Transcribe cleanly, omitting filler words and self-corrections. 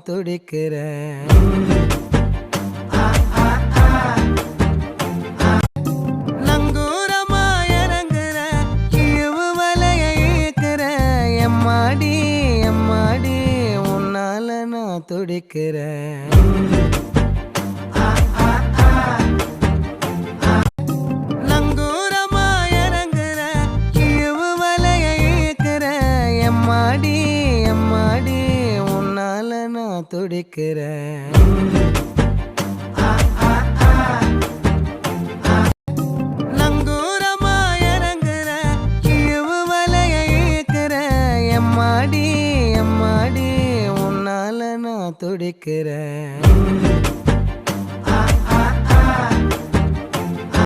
நான் துடிக்கிறேன். நங்கூரமா இறங்குற இழுவு வலைய இழுக்கிற எம்மாடி எம்மாடி உன்னால நான் துடிக்கிறேன். நங்கூரமா இறங்குற இழுவு வலைய இழுக்கிற எம்மாடி எம்மாடி உன்னால நான் துடிக்கிறேன். நங்கூரமா இறங்குற இழுவு வலைய இழுக்கிற எம்மாடி எம்மாடி உன்னால நான் துடிக்கிறேன்.